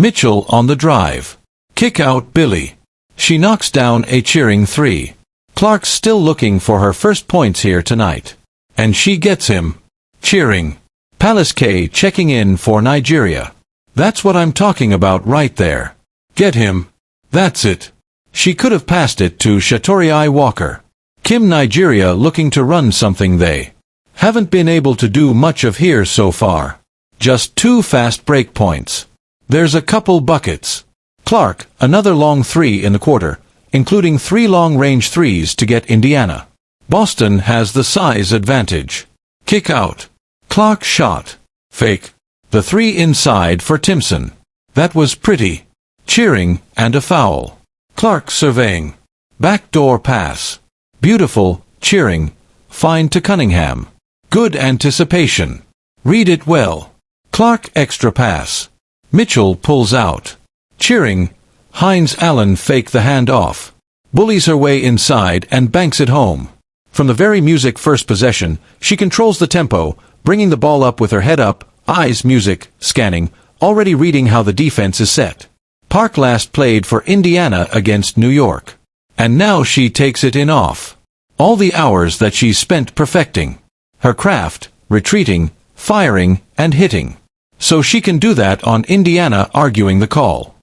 Mitchell on the drive. Kick out Billy. She knocks down a cheering 3. Clark's still looking for her first points here tonight. And she gets him. Cheering. Palace K checking in for Nigeria. That's what I'm talking about right there. Get him. That's it. She could have passed it to Shatori Walker. Kim Nigeria looking to run something they haven't been able to do much of here so far. Just 2 fast break points. There's a couple buckets. Clark, another long 3 in the quarter, including 3 long-range 3s to get Indiana. Boston has the size advantage. Kick out. Clark shot. Fake. The 3 inside for Timpson. That was pretty. Cheering, and a foul. Clark surveying. Backdoor pass. Beautiful, cheering. Fine to Cunningham. Good anticipation. Read it well. Clark extra pass. Mitchell pulls out. Cheering. Hines Allen fake the handoff. Bullies her way inside and banks it home. From the very music first possession, she controls the tempo, bringing the ball up with her head up, eyes music, scanning, already reading how the defense is set. Park last played for Indiana against New York. And now she takes it in off. All the hours that she's spent perfecting her craft, retreating, firing, and hitting. So she can do that on Indiana arguing the call.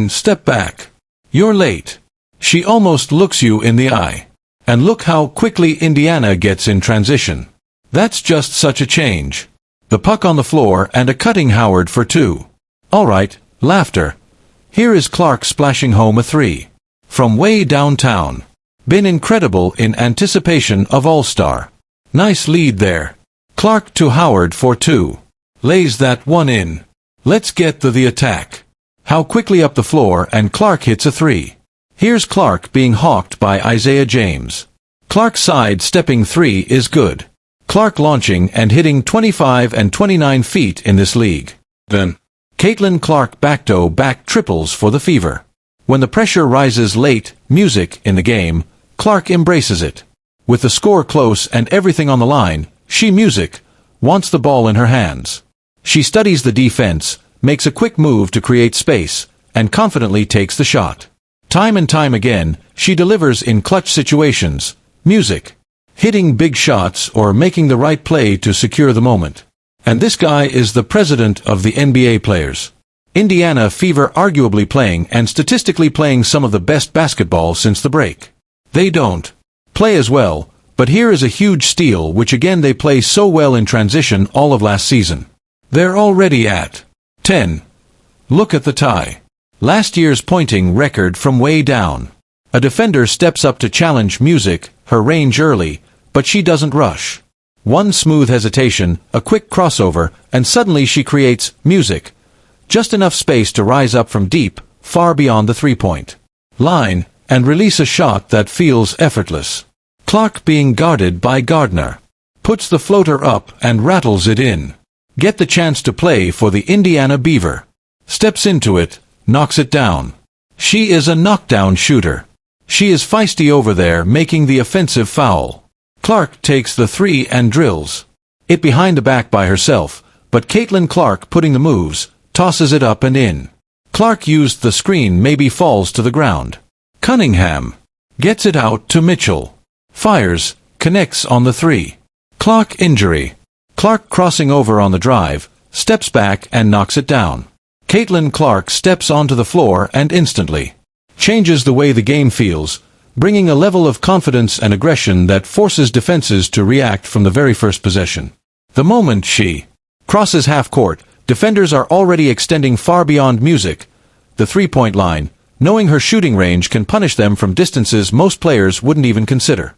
Step back. You're late. She almost looks you in the eye. And look how quickly Indiana gets in transition. That's just such a change. The puck on the floor and a cutting Howard for 2. Alright, laughter. Here is Clark splashing home a 3. From way downtown. Been incredible in anticipation of All-Star. Nice lead there. Clark to Howard for 2. Lays that one in. Let's get to the attack. How quickly up the floor and Clark hits a 3. Here's Clark being hawked by Isaiah James. Clark's side-stepping 3 is good. Clark launching and hitting 25 and 29 feet in this league. Then, Caitlin Clark back-to-back triples for the Fever. When the pressure rises late, music in the game, Clark embraces it. With the score close and everything on the line, she wants the ball in her hands. She studies the defense, makes a quick move to create space, and confidently takes the shot. Time and time again, she delivers in clutch situations, hitting big shots or making the right play to secure the moment. And this guy is the president of the NBA players. Indiana Fever arguably playing and statistically playing some of the best basketball since the break. They don't play as well, but here is a huge steal which again they play so well in transition all of last season. They're already at 10. Look at the tie. Last year's pointing record from way down. A defender steps up to challenge her range early, but she doesn't rush. One smooth hesitation, a quick crossover, and suddenly she creates just enough space to rise up from deep, far beyond the three-point line, and release a shot that feels effortless. Clark being guarded by Gardner. Puts the floater up and rattles it in. Get the chance to play for the Indiana Beaver. Steps into it, knocks it down. She is a knockdown shooter. She is feisty over there making the offensive foul. Clark takes the 3 and drills it behind the back by herself, but Caitlin Clark putting the moves, tosses it up and in. Clark used the screen, maybe falls to the ground. Cunningham gets it out to Mitchell. Fires, connects on the 3. Clark injury. Clark crossing over on the drive, steps back and knocks it down. Caitlin Clark steps onto the floor and instantly changes the way the game feels, bringing a level of confidence and aggression that forces defenses to react from the very first possession. The moment she crosses half-court, defenders are already extending far beyond the three-point line, knowing her shooting range can punish them from distances most players wouldn't even consider.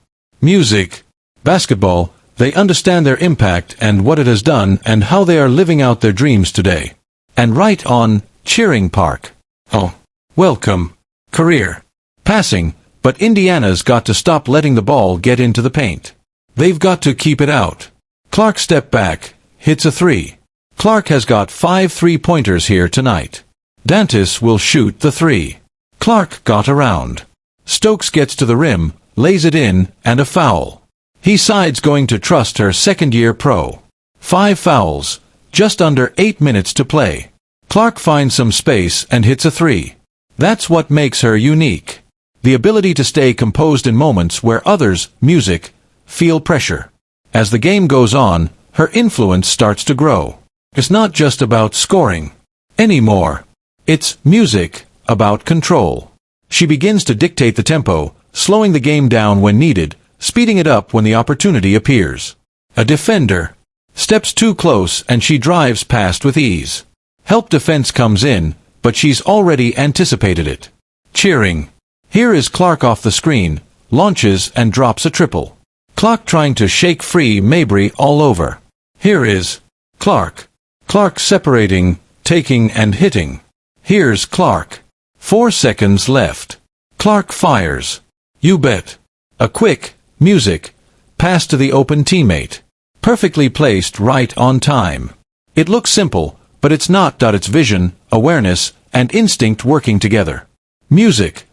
Basketball, they understand their impact and what it has done and how they are living out their dreams today. And right on, cheering Park. Oh, welcome. Career. Passing, but Indiana's got to stop letting the ball get into the paint. They've got to keep it out. Clark step back, hits a 3. Clark has got 5 3-pointers here tonight. Dantis will shoot the 3. Clark got around. Stokes gets to the rim, lays it in, and a foul. He sides going to trust her second-year pro. 5 fouls, just under 8 minutes to play. Clark finds some space and hits a 3. That's what makes her unique. The ability to stay composed in moments where others, music, feel pressure. As the game goes on, her influence starts to grow. It's not just about scoring anymore. It's music, about control. She begins to dictate the tempo, slowing the game down when needed, speeding it up when the opportunity appears. A defender steps too close and she drives past with ease. Help defense comes in, but she's already anticipated it. Cheering. Here is Clark off the screen, launches and drops a triple. Clark trying to shake free Mabry all over. Here is Clark. Clark separating, taking and hitting. Here's Clark. 4 seconds left. Clark fires. You bet. A quick, music, pass to the open teammate. Perfectly placed right on time. It looks simple, but it's not. It's vision, awareness, and instinct working together. Music.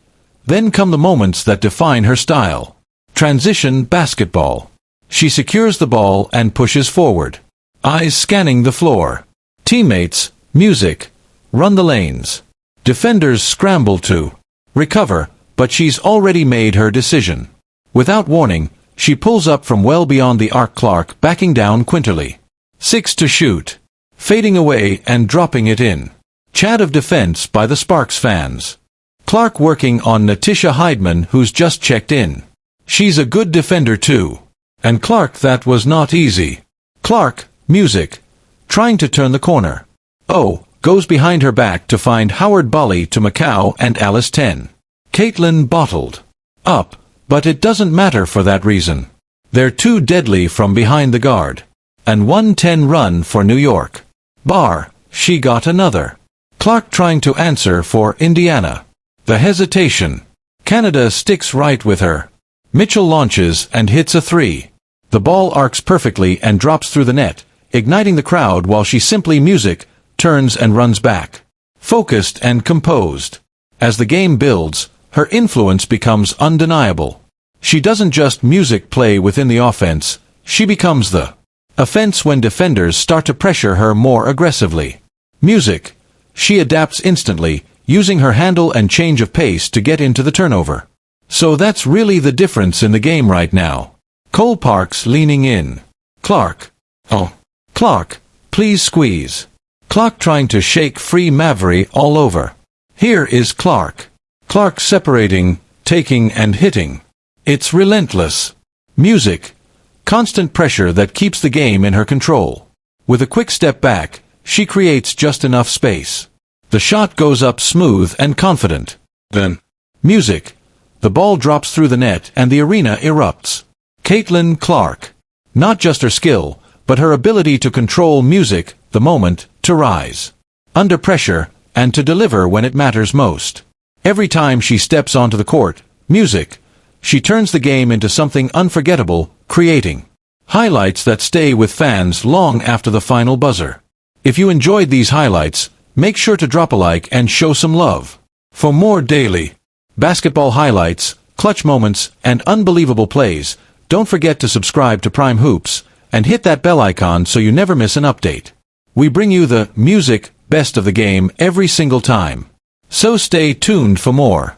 Then come the moments that define her style. Transition basketball. She secures the ball and pushes forward. Eyes scanning the floor. Teammates, music, run the lanes. Defenders scramble to recover, but she's already made her decision. Without warning, she pulls up from well beyond the arc. Clark backing down Quinterly. 6 to shoot. Fading away and dropping it in. Chat of defense by the Sparks fans. Clark working on Natisha Heidman, who's just checked in. She's a good defender too. And Clark, that was not easy. Clark, music, trying to turn the corner. Oh, goes behind her back to find Howard Bali to Macau and Alice 10. Caitlin bottled up, but it doesn't matter for that reason. They're too deadly from behind the guard. And 110 run for New York. Bar, she got another. Clark trying to answer for Indiana. The hesitation. Canada sticks right with her. Mitchell launches and hits a 3. The ball arcs perfectly and drops through the net, igniting the crowd while she simply music, turns and runs back. Focused and composed. As the game builds, her influence becomes undeniable. She doesn't just music play within the offense, she becomes the offense when defenders start to pressure her more aggressively. Music. She adapts instantly, using her handle and change of pace to get into the turnover. So that's really the difference in the game right now. Cole Parks leaning in. Clark. Oh. Clark, please squeeze. Clark trying to shake free Mavry all over. Here is Clark. Clark separating, taking and hitting. It's relentless. Music. Constant pressure that keeps the game in her control. With a quick step back, she creates just enough space. The shot goes up smooth and confident. Then, music. The ball drops through the net and the arena erupts. Caitlin Clark. Not just her skill, but her ability to control music, the moment, to rise under pressure, and to deliver when it matters most. Every time she steps onto the court, music, she turns the game into something unforgettable, creating highlights that stay with fans long after the final buzzer. If you enjoyed these highlights, make sure to drop a like and show some love. For more daily basketball highlights, clutch moments, and unbelievable plays, don't forget to subscribe to Prime Hoops, and hit that bell icon so you never miss an update. We bring you the music best of the game every single time. So stay tuned for more.